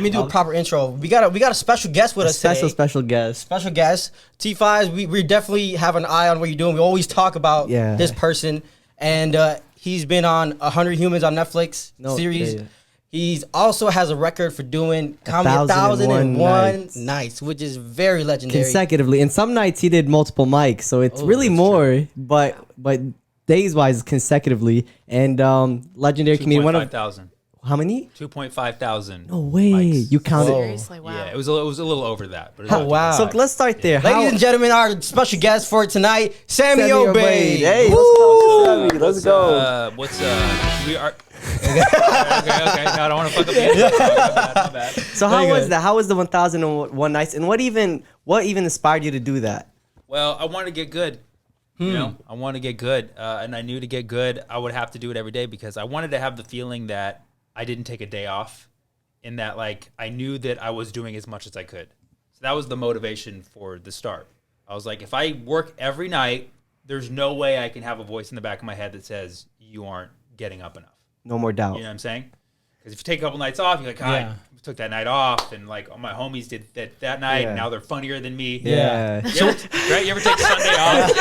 me do a proper intro. We got a special guest with us today. Special guest. Special guest. T5s, we definitely have an eye on what you're doing. We always talk about this person. And he's been on 100 Humans on Netflix series. He's also has a record for doing comedy 1,001 nights, which is very legendary. Consecutively. And some nights he did multiple mics, so it's really more, but days-wise consecutively. And legendary comedian. 2,500. How many? 2,500. No way. Mics. You counted. Seriously, wow. Yeah, it was a little over that. But wow. So let's start there. Ladies and gentlemen, our special guest for tonight, Sammy Obeid. Hey, let's go. What's we are okay. No, I don't want to fuck up the intro. My bad. So how was that? How was the 1,001 nights? And what even inspired you to do that? Well, I wanted to get good. You know, I wanted to get good, and I knew to get good, I would have to do it every day because I wanted to have the feeling that I didn't take a day off, in that like I knew that I was doing as much as I could. So that was the motivation for the start. I was like, if I work every night, there's no way I can have a voice in the back of my head that says you aren't getting up enough. No more doubt. You know what I'm saying? Because if you take a couple nights off, you're like, I took that night off, and like all my homies did that night, and now they're funnier than me. Yeah. You ever take Sunday off,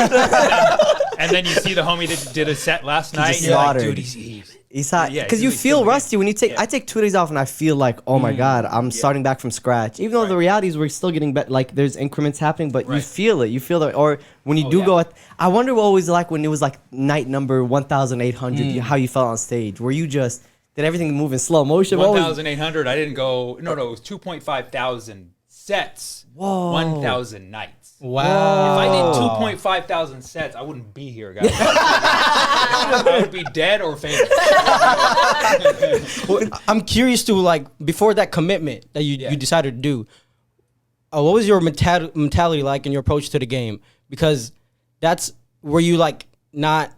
and then you see the homie that did a set last night, and you're like, dude, he's hot. Because you feel rusty when you take. I take 2 days off and I feel like, oh my god, I'm starting back from scratch. Even though the reality is we're still getting better. Like there's increments happening, but you feel it. You feel that. Or when you do go, I wonder what it was like when it was like night number 1,800. How you felt on stage? Were you just did everything move in slow motion? 1,800. I didn't go. No, it was 2,500 sets. Whoa. 1,000 nights. Wow. If I did 2,500 sets, I wouldn't be here, guys. I would be dead or famous. Well, I'm curious to, like, before that commitment that you decided to do, what was your mentality like in your approach to the game? Because were you like not?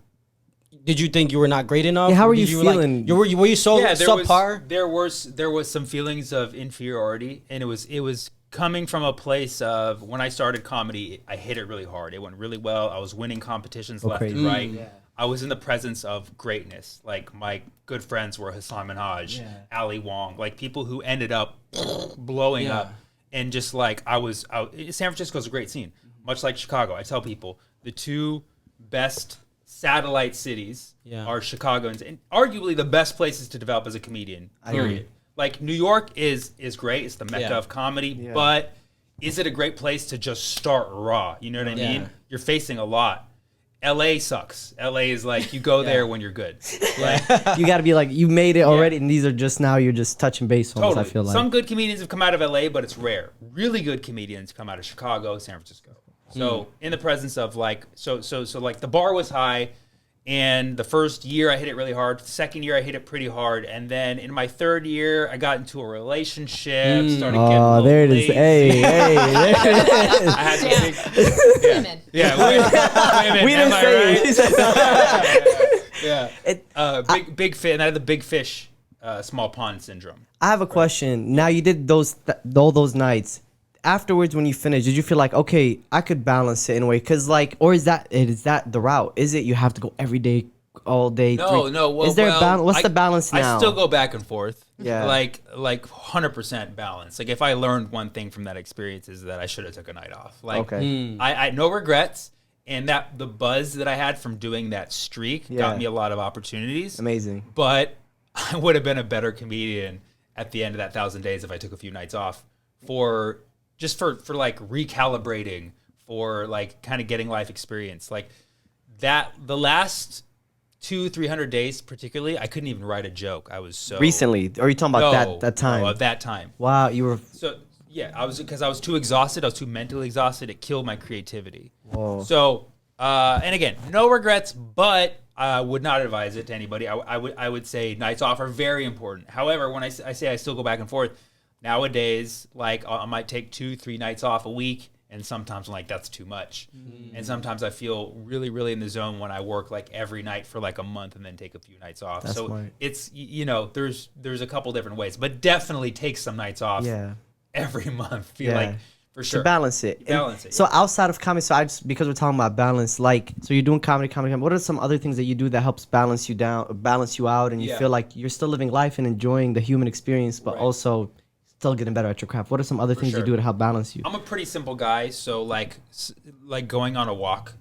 Did you think you were not great enough? Yeah, how were you feeling? Like, were you so subpar? There was some feelings of inferiority, and it was coming from a place of when I started comedy, I hit it really hard. It went really well. I was winning competitions left and right. Yeah. I was in the presence of greatness. Like my good friends were Hassan Minhaj, Ali Wong, like people who ended up blowing up. And just like San Francisco's a great scene, much like Chicago. I tell people the two best satellite cities are Chicago and arguably the best places to develop as a comedian, period. Like New York is great. It's the mecca of comedy, but is it a great place to just start raw? You know what I mean? You're facing a lot. LA sucks. LA is like you go there when you're good. Like, you got to be like you made it already, and these are just now you're just touching base on. Totally. I feel like some good comedians have come out of LA, but it's rare. Really good comedians come out of Chicago, San Francisco. So in the presence of like so like the bar was high. And the first year I hit it really hard. The second year I hit it pretty hard. And then in my third year, I got into a relationship. Started getting a little there it is. lazy. Hey, there it is. I had to women. We didn't say it. Big fish. And I had the big fish, small pond syndrome. I have a question. Now you did all those nights. Afterwards, when you finished, did you feel like, okay, I could balance it in a way? Because like, or is that the route? Is it you have to go every day, all day? No. Well, is there a balance? What's the balance now? I still go back and forth. Yeah. Like 100% balance. Like if I learned one thing from that experience is that I should have took a night off. Like I no regrets. And the buzz that I had from doing that streak got me a lot of opportunities. Amazing. But I would have been a better comedian at the end of that 1,000 days if I took a few nights off for like recalibrating, for like kind of getting life experience. Like that, the last 200-300 days particularly, I couldn't even write a joke. I was so recently. Or are you talking about that time? No, of that time. Wow, you were because I was too exhausted. I was too mentally exhausted. It killed my creativity. Whoa. So and again, no regrets, but I would not advise it to anybody. I would say nights off are very important. However, when I say I still go back and forth, nowadays, like I might take 2-3 nights off a week, and sometimes I'm like, that's too much. And sometimes I feel really, really in the zone when I work like every night for like a month and then take a few nights off. That's so smart. It's, there's a couple different ways, but definitely take some nights off every month. Feel like for sure. To balance it. So outside of comedy, because we're talking about balance, like, so you're doing comedy, what are some other things that you do that helps balance you out, and you feel like you're still living life and enjoying the human experience, but also still getting better at your craft? What are some other things you do to help balance you? I'm a pretty simple guy, so like going on a walk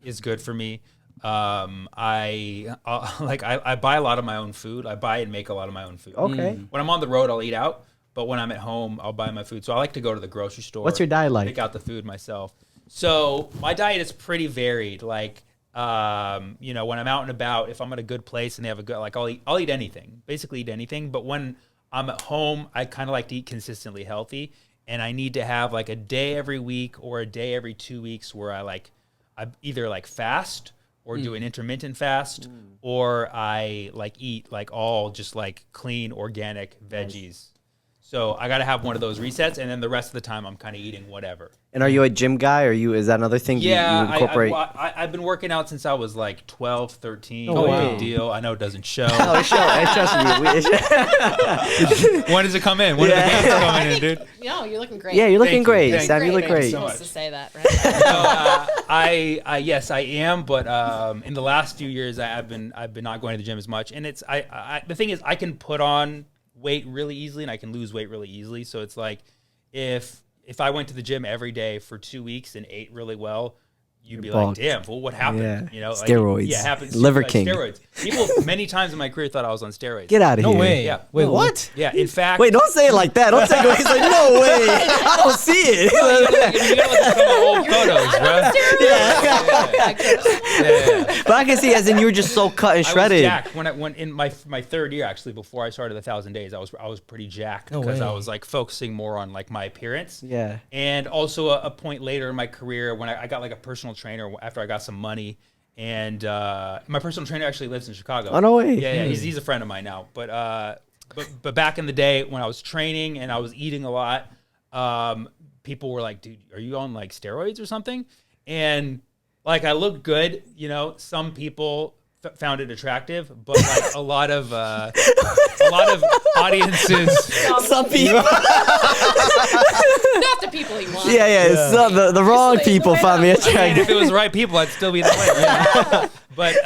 is good for me. I buy a lot of my own food. I buy and make a lot of my own food. Okay. When I'm on the road, I'll eat out, but when I'm at home, I'll buy my food. So I like to go to the grocery store. What's your diet like? Pick out the food myself. So my diet is pretty varied. Like, you know, when I'm out and about, if I'm at a good place and they have a good, like I'll eat anything, basically eat anything. But when I'm at home, I kind of like to eat consistently healthy, and I need to have like a day every week or a day every 2 weeks where I either like fast or do an intermittent fast, or I like eat like all just like clean organic veggies. So I got to have one of those resets, and then the rest of the time I'm kind of eating whatever. And are you a gym guy, or is that another thing you incorporate? I've been working out since I was like 12, 13. No big deal. I know it doesn't show. No, it trust me. When does it come in? When are the gains coming in, dude? No, you're looking great. Yeah, you're looking great. Sam, you look great. You're supposed to say that, right? Yes, I am. But in the last few years, I've been not going to the gym as much. And it's the thing is, I can put on weight really easily and I can lose weight really easily. So it's like if I went to the gym every day for 2 weeks and ate really well, you'd be like, damn, well, what happened? Yeah. You know, steroids. Like, yeah, it happens. Liver like, king. Steroids. People many times in my career thought I was on steroids. Get out of here. No way. Yeah. Wait, what? Yeah. In fact. Wait, don't say it like that. Don't take it. He's like, no way. I don't see it. You gotta look at some old photos, bro. But I can see as in you were just so cut and shredded. I was jacked when I went in my third year, actually, before I started 1,000 Days. I was pretty jacked because I was like focusing more on like my appearance. Yeah. And also a point later in my career when I got like a personal trainer after I got some money. And my personal trainer actually lives in Chicago. Oh, no way. Yeah, he's a friend of mine now. But back in the day when I was training and I was eating a lot, people were like, dude, are you on like steroids or something? And like I looked good, you know, some people found it attractive, but like a lot of audiences. Some people. Not the people he wants. Yeah. So the wrong people found me attractive. I mean, if it was the right people, I'd still be that way. Yeah. But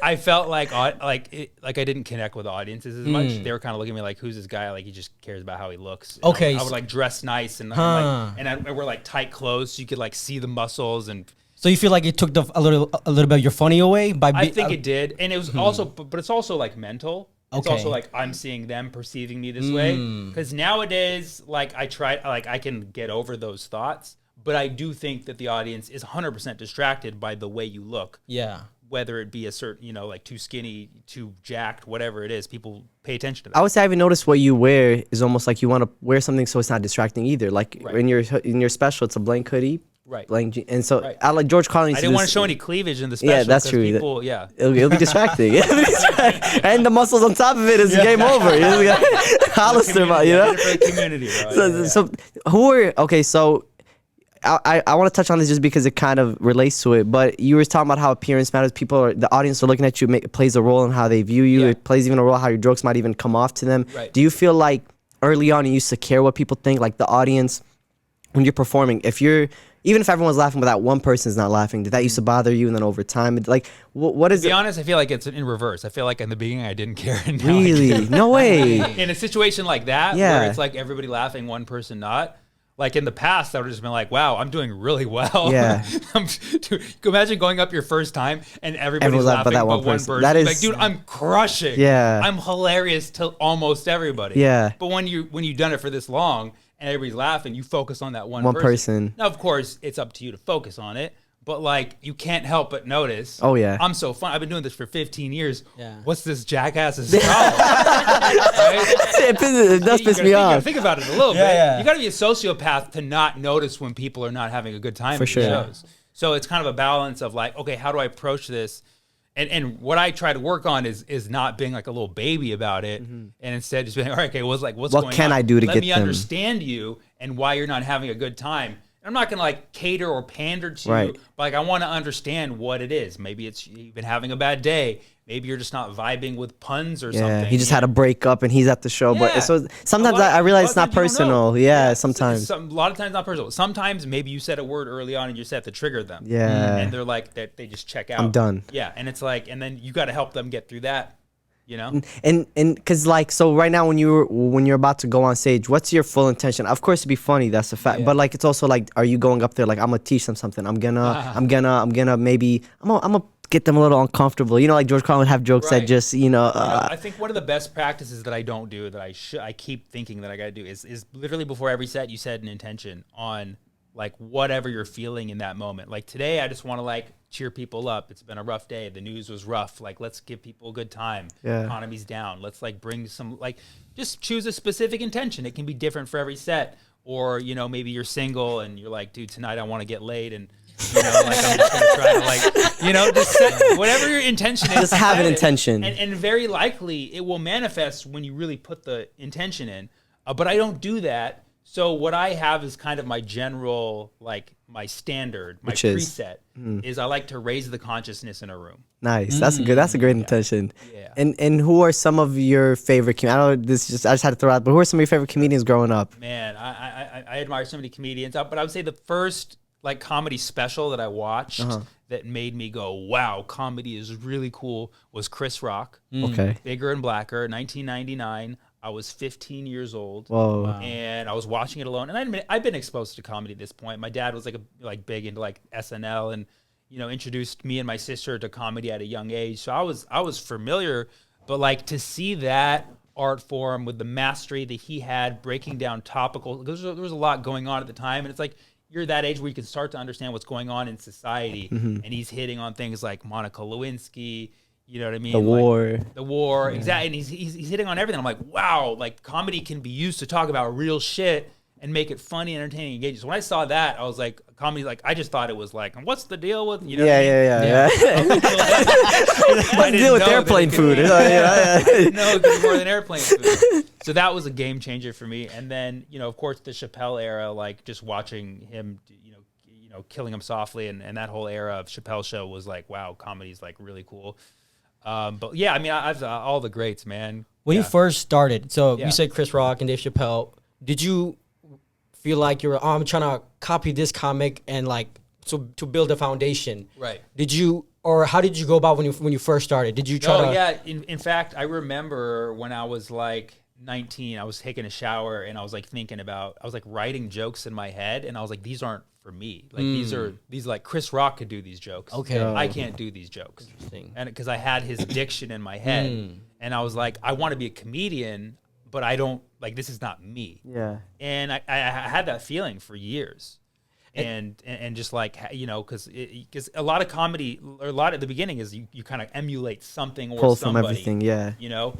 I felt like I didn't connect with audiences as much. They were kind of looking at me like, "Who's this guy? Like he just cares about how he looks." And okay, I would like dress nice and and wear like tight clothes so you could like see the muscles and. So you feel like it took a little bit of your funny away by? I think it did, and it was also, but it's also like mental. It's also like I'm seeing them perceiving me this way because nowadays, like I can get over those thoughts, but I do think that the audience is 100% distracted by the way you look. Yeah. Whether it be a certain, you know, like too skinny, too jacked, whatever it is, people pay attention to that. I would say I even noticed what you wear is almost like you want to wear something so it's not distracting either. Like in your special, it's a blank hoodie. Right. Blank and so I like George Carlin. I didn't want to show any cleavage in the special. Yeah, that's true. People, it'll be distracting. And the muscles on top of it is game over. Hollister, you know. Community, So who are okay? So I want to touch on this just because it kind of relates to it. But you were talking about how appearance matters. The audience are looking at you. It plays a role in how they view you. Yeah. It plays even a role how your jokes might even come off to them. Right. Do you feel like early on you used to care what people think? Like the audience when you're performing, even if everyone's laughing, but that one person's not laughing, did that used to bother you? And then over time, like, what is it? To be honest, I feel like it's in reverse. I feel like in the beginning I didn't care. And now really? No way. In a situation like that, where it's like everybody laughing, one person not. Like in the past, I would have just been like, wow, I'm doing really well. Yeah. Imagine going up your first time and everybody's laughing but one person. That is, like, dude, I'm crushing. Yeah. I'm hilarious to almost everybody. Yeah. But when you've done it for this long, and everybody's laughing, you focus on that one person. Now, of course, it's up to you to focus on it, but like you can't help but notice. Oh yeah, I'm so fun. I've been doing this for 15 years. Yeah. What's this jackass's problem? It does piss me off. Think about it a little bit. Yeah. You got to be a sociopath to not notice when people are not having a good time for sure. Shows. So it's kind of a balance of like, okay, how do I approach this? And what I try to work on is not being like a little baby about it, and instead just being, all right, okay, what's going on? What can I do to Let get me them? understand you and why you're not having a good time. And I'm not going to like cater or pander to you, but like I want to understand what it is. Maybe it's you've been having a bad day. Maybe you're just not vibing with puns or something. He just had a breakup and he's at the show. Yeah. But so sometimes I realize it's not personal. Yeah, sometimes. A lot of times not personal. Sometimes maybe you said a word early on and you just have to trigger them. Yeah. And they're like, they just check out. I'm done. Yeah. And it's like, and then you got to help them get through that. You know, and because like, so right now when you're about to go on stage, what's your full intention? Of course to be funny, that's a fact, but like it's also like, are you going up there like, I'm gonna teach them something, I'm gonna maybe I'm gonna get them a little uncomfortable, you know, like George Carlin would have jokes that just, you know, I think one of the best practices that I don't do, that I keep thinking that I gotta do, is literally before every set you set an intention on like whatever you're feeling in that moment. Like today I just want to like cheer people up. It's been a rough day. The news was rough. Like, let's give people a good time. Yeah. Economy's down. Let's like bring some, like, just choose a specific intention. It can be different for every set. Or, you know, maybe you're single and you're like, dude, tonight I want to get laid, and you know, like I'm just gonna try to like, you know, just set whatever your intention is. Just have an intention. And very likely it will manifest when you really put the intention in. But I don't do that. So what I have is kind of my general, like my standard, my preset is I like to raise the consciousness in a room. Nice. That's good. That's a great intention. Yeah. And who are some of your favorite? I know this I just had to throw out, but who are some of your favorite comedians growing up? Man, I admire so many comedians, but I would say the first like comedy special that I watched that made me go, wow, comedy is really cool, was Chris Rock. Okay. Bigger and Blacker, 1999. I was 15 years old. Whoa. Wow. And I was watching it alone. And I've been exposed to comedy at this point. My dad was like big into like SNL, and you know, introduced me and my sister to comedy at a young age. So I was familiar, but like to see that art form with the mastery that he had breaking down topical, because there was a lot going on at the time, and it's like you're that age where you can start to understand what's going on in society, and he's hitting on things like Monica Lewinsky. You know what I mean? The war, exactly. And he's hitting on everything. I'm like, wow, like comedy can be used to talk about real shit and make it funny, entertaining, engaging. So when I saw that, I was like, comedy, like I just thought it was like, what's the deal with, you know? Yeah. What's the deal with airplane food? No, it could be more than airplane food. So that was a game changer for me. And then, you know, of course, the Chappelle era, like just watching him, you know, Killing Him Softly, and that whole era of Chappelle Show was like, wow, comedy's like really cool. But yeah, I mean, I've all the greats, man. When you first started, so you said Chris Rock and Dave Chappelle, did you feel like you were, I'm trying to copy this comic and like to build a foundation? Right. Did you, or how did you go about when you first started? Did you try to? Yeah. In fact, I remember when I was like 19, I was taking a shower and I was like I was like writing jokes in my head, and I was like, these aren't for me. Like these like Chris Rock could do these jokes. Okay. I can't do these jokes. Interesting. And because I had his diction in my head, and I was like, I want to be a comedian, but I don't, like, this is not me. Yeah. And I had that feeling for years. And just like, you know, because a lot of comedy, or a lot at the beginning is you kind of emulate something or pull somebody. From everything, yeah. You know,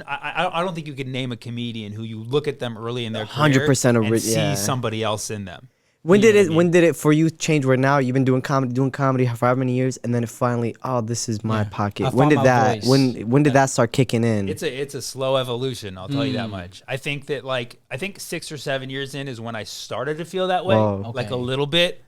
I don't think you could name a comedian who you look at them early in their career 100% and see somebody else in them. When did it for you change where now you've been doing comedy for how many years, and then it finally, oh, this is my pocket. When did that when did that start kicking in? It's a slow evolution, I'll tell you that much. I think 6 or 7 years in is when I started to feel that way, like a little bit,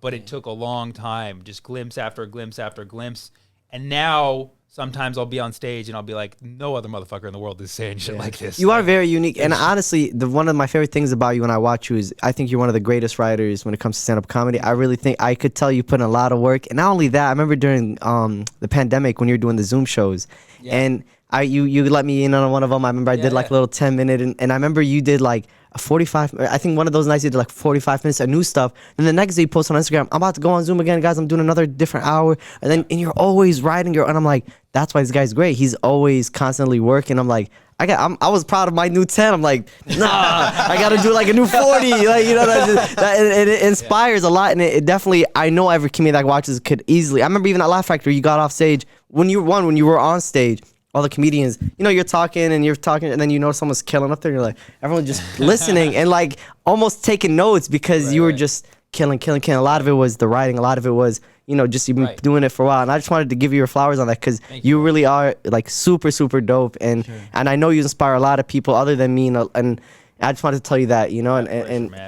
but it took a long time, just glimpse after glimpse after glimpse. And now sometimes I'll be on stage and I'll be like, no other motherfucker in the world is saying shit like this. You are very unique. And honestly, one of my favorite things about you when I watch you is I think you're one of the greatest writers when it comes to stand-up comedy. I really think I could tell you put in a lot of work. And not only that, I remember during the pandemic when you were doing the Zoom shows, and you let me in on one of them. I remember I did like a little 10-minute, and I remember you did like a 45, I think one of those nights you did like 45 minutes of new stuff. And the next day you post on Instagram, I'm about to go on Zoom again, guys. I'm doing another different hour. And you're always writing and I'm like, that's why this guy's great. He's always constantly working. I'm like, I was proud of my new 10. I'm like, nah, I got to do like a new 40. Like, you know, it inspires a lot. And it definitely, I know every comedian that watches could easily. I remember even at Laugh Factory, you got off stage when you were on stage. All the comedians, you know, you're talking, and then you know someone's killing up there. And you're like, everyone's just listening and like almost taking notes because you were just killing. A lot of it was the writing. A lot of it was, you know, just you've been doing it for a while. And I just wanted to give you your flowers on that because you really are like super, super dope. And and I know you inspire a lot of people other than me. And I just wanted to tell you that, you know,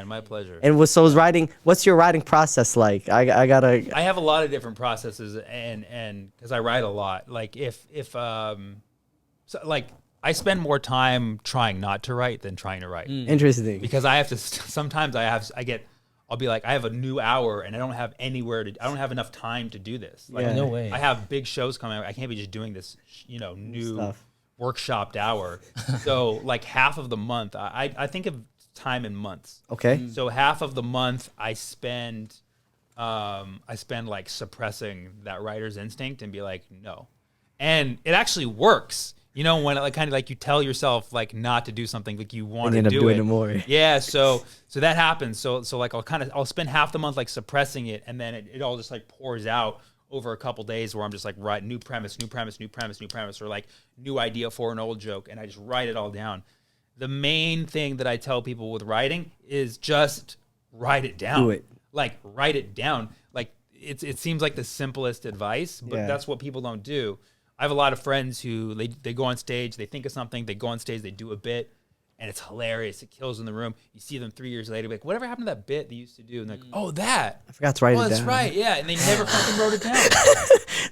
my pleasure. And was writing. What's your writing process like? I have a lot of different processes, and because I write a lot. Like like I spend more time trying not to write than trying to write. Interesting. Because I have to. Sometimes I'll be like, I have a new hour and I don't have I don't have enough time to do this. Like, no way. I have big shows coming. I can't be just doing this, you know, new workshopped hour. So like half of the month, I think of time in months. Okay. So half of the month I spend like suppressing that writer's instinct and be like, no. And it actually works. You know, when like kind of like you tell yourself like not to do something, like you want to do it. Doing it more. Yeah. So that happens. So like I'll spend half the month like suppressing it, and then it all just like pours out over a couple days where I'm just like write new premise, or like new idea for an old joke, and I just write it all down. The main thing that I tell people with writing is just write it down. Do it. Like write it down. Like it seems like the simplest advice, but that's what people don't do. I have a lot of friends who they go on stage, they think of something, they go on stage, they do a bit, and it's hilarious. It kills in the room. You see them 3 years later, like, whatever happened to that bit they used to do? And they're like, oh, that. I forgot to write it down. That's right, yeah. And they never fucking wrote it down.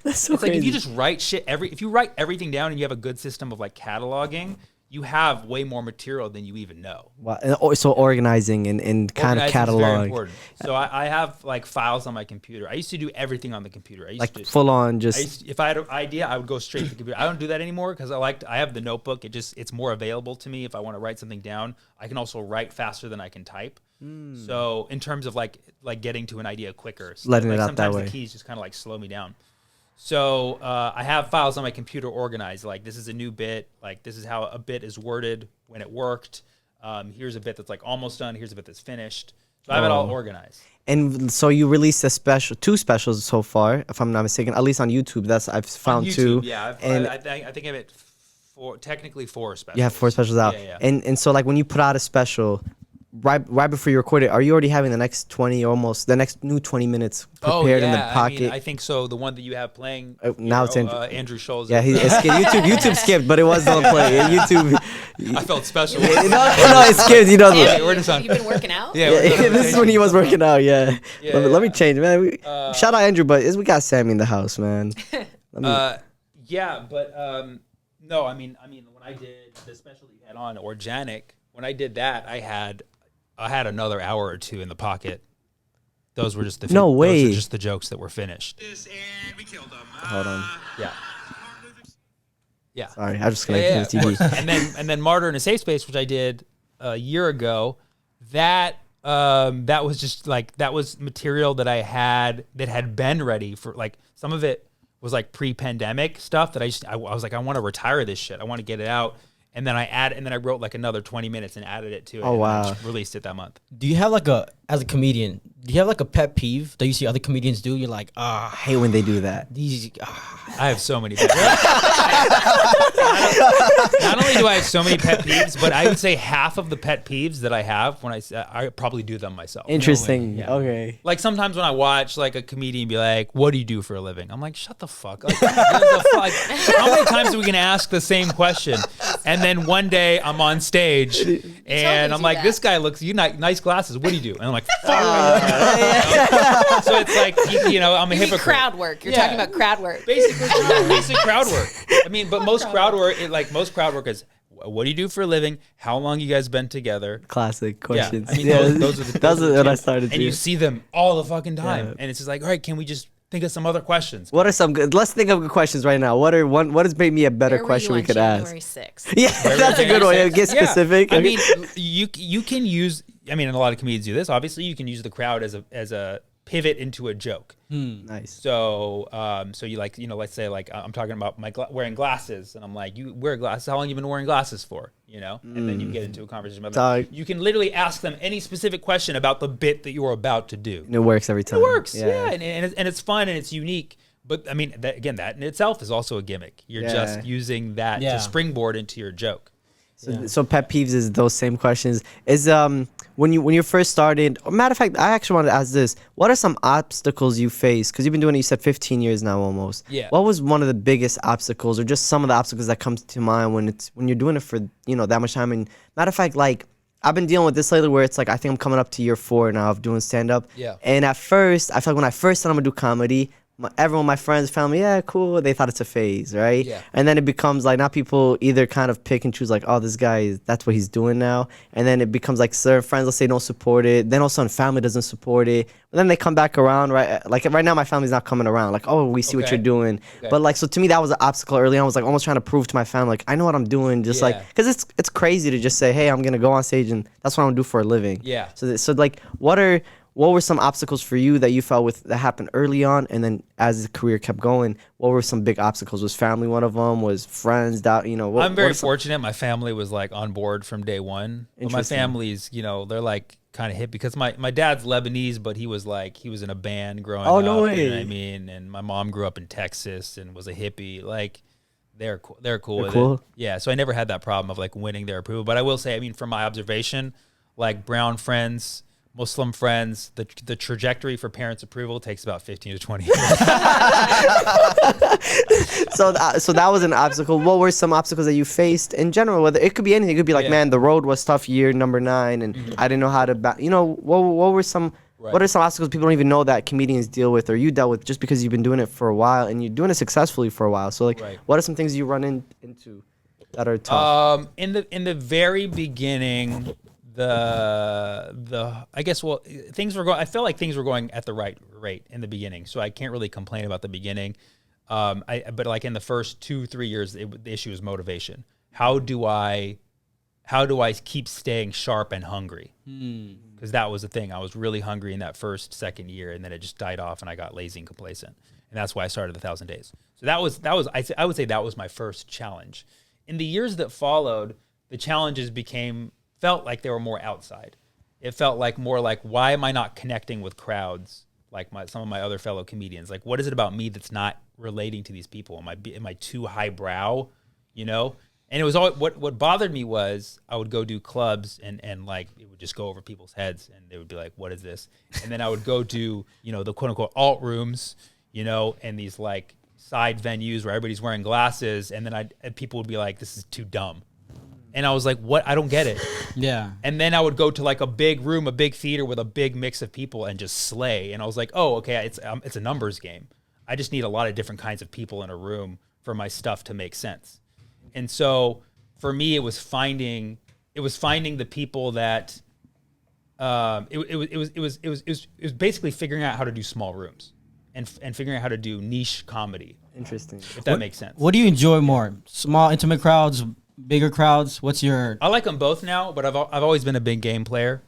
That's so it's crazy. like if you just write shit if you write everything down and you have a good system of like cataloging, you have way more material than you even know. Wow. And so organizing and kind of cataloging. Very important. So I have like files on my computer. I used to do everything on the computer. I used like to, full on just. If I had an idea, I would go straight to the computer. I don't do that anymore because I have the notebook. It's more available to me if I want to write something down. I can also write faster than I can type. So in terms of like getting to an idea quicker, letting like it out that way. Sometimes the keys just kind of like slow me down. So I have files on my computer organized. Like this is a new bit. Like this is how a bit is worded when it worked. Here's a bit that's like almost done. Here's a bit that's finished. So I have it all organized. And so you released two specials so far, if I'm not mistaken, at least on YouTube. That's I've found on YouTube, two. Yeah, I think I have it technically 4 specials. You have 4 specials out. Yeah. And so like when you put out a special, right before you record it, are you already having the next 20 the next new 20 minutes prepared in the pocket? I think so. The one that you have playing now it's Andrew Scholl's. Yeah, YouTube skipped, but it was the one playing. YouTube. I felt special. No, it skipped. You know. You've been working out. Yeah, this is when he was working out. Yeah. Let me change, man. Shout out Andrew, but we got Sammy in the house, man. Yeah, but no, I mean, when I did the special that you had on Organic, when I did that, I had another hour or 2 in the pocket. Those were just the no way. Those were just the jokes that were finished. And we killed them. Hold on. Yeah. Sorry, I just connected to the TV. and then Martyr in a Safe Space, which I did a year ago. That was just like that was material that I had that had been ready for like some of it was like pre-pandemic stuff that I was like I want to retire this shit. I want to get it out. And then I wrote like another 20 minutes and added it to it. Oh, wow. And I just released it that month. Do you have like as a comedian, do you have like a pet peeve that you see other comedians do? You're like, I hate when they do that. I have so many pet peeves. Not only do I have so many pet peeves, but I would say half of the pet peeves that I have when I probably do them myself. Interesting. Yeah. Okay. Like sometimes when I watch like a comedian be like, "What do you do for a living?" I'm like, "Shut the fuck up." Like, how many times are we gonna ask the same question? And then one day I'm on stage and I'm like, "This guy looks nice glasses. What do you do?" And I'm like, "Fuck." So it's like I'm a hypocrite. Crowd work. You're talking about crowd work. Basically crowd work. I mean, but most crowd work is, what do you do for a living? How long you guys been together? Classic questions. Yeah, I mean, those are what I started to. And you see them all the fucking time. And it's just like, all right, can we just think of some other questions? What are some good? Let's think of good questions right now. What has made me a better question we could ask? January 6th? Yeah, that's a good one. Get specific. I mean, you can use. I mean, and a lot of comedians do this. Obviously, you can use the crowd as a pivot into a joke. Nice. So, you like, let's say like I'm talking about wearing glasses, and I'm like, you wear glasses. How long you been wearing glasses for? And then you get into a conversation about that. You can literally ask them any specific question about the bit that you're about to do. And it works every time. It works, yeah, and it's fun and it's unique. But I mean, that in itself is also a gimmick. You're just using that to springboard into your joke. So pet peeves is those same questions. Is when you first started. Matter of fact, I actually wanted to ask this: what are some obstacles you face? Because you've been doing it, you said 15 years now almost. Yeah. What was one of the biggest obstacles, or just some of the obstacles that comes to mind when you're doing it for that much time? And matter of fact, like I've been dealing with this lately, where it's like I think I'm coming up to year 4 now of doing stand up. Yeah. And at first, I felt like when I first started to do comedy, everyone, my friends, family, yeah, cool. They thought it's a phase, right? Yeah. And then it becomes like now people either kind of pick and choose like, oh, this guy, that's what he's doing now. And then it becomes like certain friends, let's say, don't support it. Then all of a sudden family doesn't support it. And then they come back around, right? Like right now my family's not coming around. Like, oh, we see what you're doing. Okay. But like, so to me that was an obstacle early on. I was like almost trying to prove to my family, like, I know what I'm doing. Just like, because it's crazy to just say, hey, I'm going to go on stage and that's what I'm going to do for a living. Yeah. So like, what were some obstacles for you that you felt that happened early on, and then as the career kept going, what were some big obstacles? Was family one of them? Was friends that I'm very fortunate. My family was like on board from day one. But my family's, they're like kind of hip because my dad's Lebanese, but he was in a band growing up. Oh no way! You know what I mean? And my mom grew up in Texas and was a hippie. Like they're cool. They're cool. Yeah. So I never had that problem of like winning their approval. But I will say, I mean, from my observation, like brown friends, Muslim friends, the trajectory for parents' approval takes about 15 to 20 years. So that was an obstacle. What were some obstacles that you faced in general? Whether it could be anything, it could be like, man, the road was tough year number 9, and I didn't know how to. What were some? Right. What are some obstacles people don't even know that comedians deal with, or you dealt with, just because you've been doing it for a while and you're doing it successfully for a while? So like, what are some things you run into that are tough? In the very beginning. Things were going. I felt like things were going at the right rate in the beginning, so I can't really complain about the beginning. But like in the first 2-3 years, the issue is motivation. How do I keep staying sharp and hungry? Because that was the thing. I was really hungry in that second year, and then it just died off, and I got lazy and complacent, and that's why I started 1,000 Days. So that was I would say that was my first challenge. In the years that followed, the challenges felt like they were more outside. It felt like more like, why am I not connecting with crowds like some of my other fellow comedians? Like, what is it about me that's not relating to these people? Am I too highbrow, And it was all what bothered me was I would go do clubs and like it would just go over people's heads and they would be like, what is this? And then I would go do, the quote unquote alt rooms, and these like side venues where everybody's wearing glasses, and then people would be like, this is too dumb. And I was like, what? I don't get it. Yeah. And then I would go to like a big room, a big theater with a big mix of people and just slay. And I was like, oh, okay, it's a numbers game. I just need a lot of different kinds of people in a room for my stuff to make sense. And so for me, it was finding the people that it was basically figuring out how to do small rooms and figuring out how to do niche comedy. Interesting. If that makes sense. What do you enjoy more? Small, intimate crowds, bigger crowds? What's your... I like them both now, but I've always been a big game player.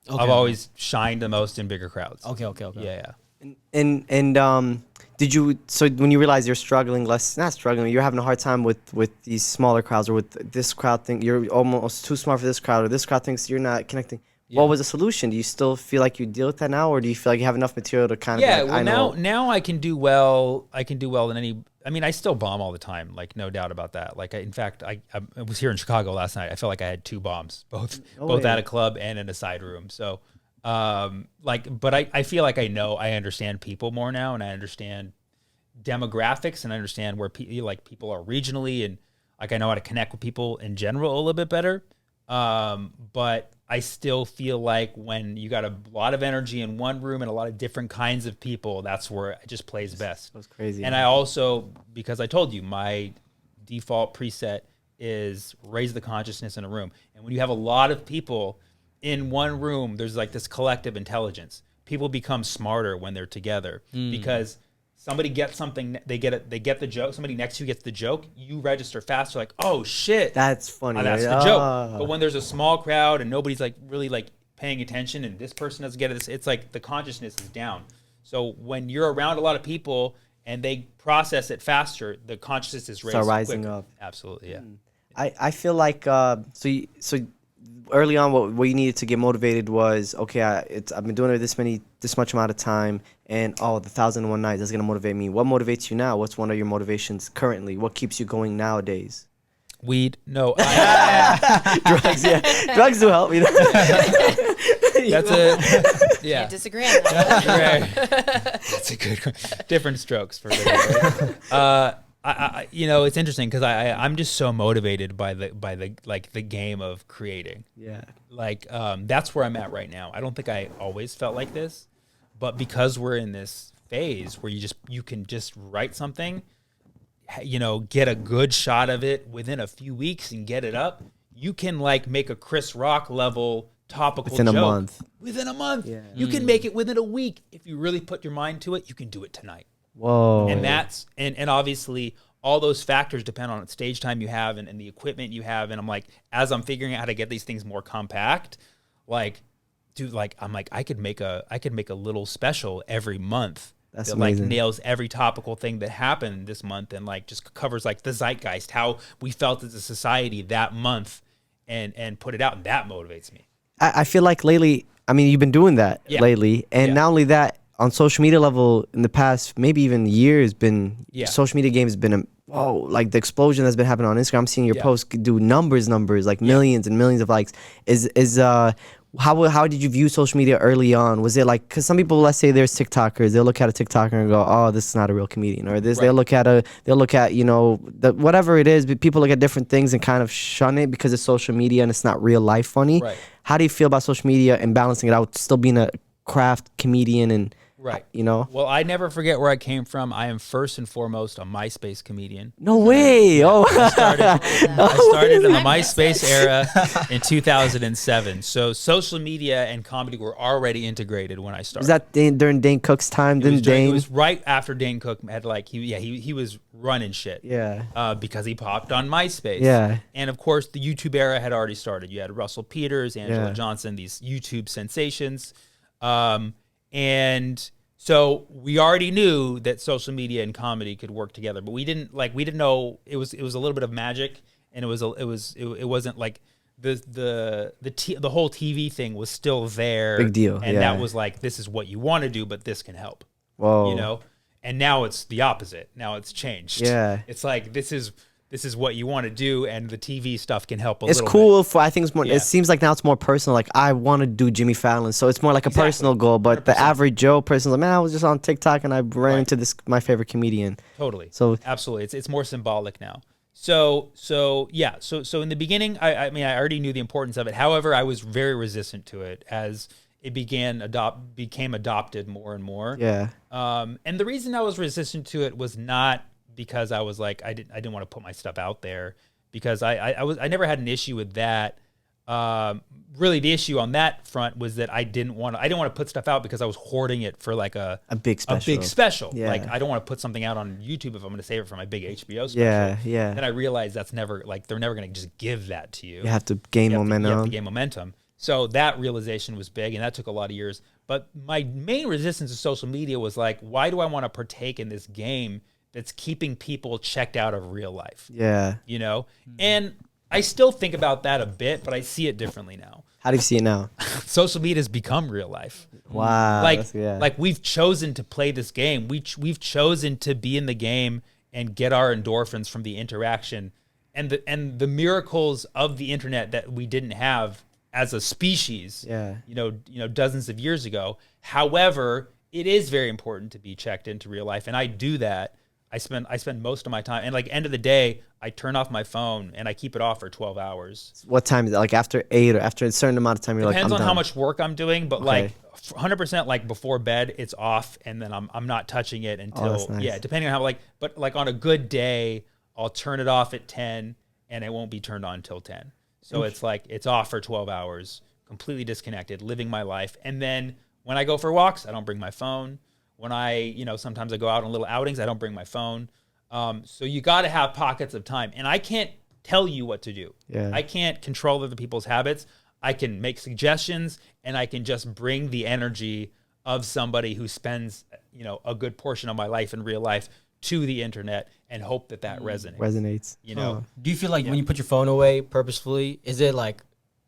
Okay. I've always shined the most in bigger crowds. Okay. Yeah. And did you, so when you realize you're struggling, not struggling, you're having a hard time with these smaller crowds, or with this crowd thing, you're almost too smart for this crowd, or this crowd thinks you're not connecting. Yeah. What was the solution? Do you still feel like you deal with that now, or do you feel like you have enough material to kind of now I can do well. I can do well in any. I mean, I still bomb all the time, like no doubt about that. Like, in fact, I was here in Chicago last night. I felt like I had 2 bombs, both at a club and in a side room. So, but I feel like I understand people more now, and I understand demographics, and I understand where people are regionally, and like I know how to connect with people in general a little bit better. But I still feel like when you got a lot of energy in one room and a lot of different kinds of people, that's where it just plays best. That's crazy. And I also, because I told you, my default preset is raise the consciousness in a room. And when you have a lot of people in one room, there's like this collective intelligence. People become smarter when they're together because somebody gets something, they get the joke. Somebody next to you gets the joke. You register faster, like, oh shit, that's funny. That's the joke. But when there's a small crowd and nobody's like really like paying attention, and this person doesn't get it, it's like the consciousness is down. So when you're around a lot of people and they process it faster, the consciousness is rising up. Absolutely, yeah. I feel like so early on, what you needed to get motivated was, okay, I've been doing it this much amount of time, and the 1,001 nights, that's gonna motivate me. What motivates you now? What's one of your motivations currently? What keeps you going nowadays? Weed, no. Drugs, yeah. Drugs do help. That's it. Yeah. Can't disagree on that. That's a good different strokes for it. It's interesting because I'm just so motivated by the game of creating. Yeah. That's where I'm at right now. I don't think I always felt like this, but because we're in this phase where you can just write something, get a good shot of it within a few weeks and get it up. You can like make a Chris Rock level topical within joke a month. Within a month. Yeah. You can make it within a week. If you really put your mind to it, you can do it tonight. Whoa. And that's and obviously all those factors depend on stage time you have and the equipment you have. And I'm like, as I'm figuring out how to get these things more compact, like, dude, like I'm like, I could make a little special every month. That's that amazing. Like nails every topical thing that happened this month and like just covers like the zeitgeist, how we felt as a society that month, and put it out, and that motivates me. I feel like lately, I mean, you've been doing that lately, and not only that, on social media level, in the past maybe even years, social media game has been like the explosion that's been happening on Instagram. I'm seeing your posts do numbers like millions and millions of likes. How did you view social media early on? Was it like, because some people, let's say there's TikTokers, they'll look at a TikToker and go, oh, this is not a real comedian, or this, they'll look at whatever it is, but people look at different things and kind of shun it because it's social media and it's not real life funny. Right. How do you feel about social media and balancing it out, still being a craft comedian and, Well, I never forget where I came from. I am first and foremost a MySpace comedian. No way. I started in the MySpace era in 2007. So social media and comedy were already integrated when I started. Was that during Dane Cook's time? It was right after Dane Cook had he was running shit. Yeah. Because he popped on MySpace. Yeah. And of course the YouTube era had already started. You had Russell Peters, Angela Johnson, these YouTube sensations. And so we already knew that social media and comedy could work together, but we didn't know it was a little bit of magic, and it wasn't like the whole TV thing was still there. Big deal. And that was like, this is what you want to do, but this can help. Whoa. And now it's the opposite. Now it's changed. Yeah. It's like, this is what you want to do, and the TV stuff can help a little bit. It's cool. I think it's more. It seems like now it's more personal. Like, I want to do Jimmy Fallon, so it's more like a personal goal. But 100%. The average Joe person's like, man, I was just on TikTok and I ran into this my favorite comedian. Totally. So absolutely, it's more symbolic now. So in the beginning, I mean, I already knew the importance of it. However, I was very resistant to it as it became adopted more and more. Yeah. And the reason I was resistant to it was not because I was like, I didn't want to put my stuff out there, because I never had an issue with that. Really, the issue on that front was that I didn't want to put stuff out because I was hoarding it for like a big special. Yeah. Like, I don't want to put something out on YouTube if I'm going to save it for my big HBO special. Yeah. Then I realized that's never, like, they're never going to just give that to you. You have to gain momentum. You have to gain momentum. So that realization was big, and that took a lot of years. But my main resistance to social media was like, why do I want to partake in this game that's keeping people checked out of real life? Yeah. And I still think about that a bit, but I see it differently now. How do you see it now? Social media has become real life. Wow. Like we've chosen to play this game. We've chosen to be in the game and get our endorphins from the interaction and the miracles of the internet that we didn't have as a species. Dozens of years ago. However, it is very important to be checked into real life, and I do that. I spend most of my time, and like end of the day, I turn off my phone and I keep it off for 12 hours. What time is it? Like after 8 or after a certain amount of time? Depends on how much work I'm doing, but like 100% like before bed, it's off, and then I'm not touching it until nice. Depending on how but like on a good day, I'll turn it off at 10, and it won't be turned on until 10. So it's like it's off for 12 hours, completely disconnected, living my life, and then when I go for walks, I don't bring my phone. When sometimes I go out on little outings, I don't bring my phone. So you got to have pockets of time. And I can't tell you what to do. Yeah. I can't control other people's habits. I can make suggestions, and I can just bring the energy of somebody who spends, a good portion of my life in real life to the internet and hope that resonates. Do you feel like when you put your phone away purposefully, is it like,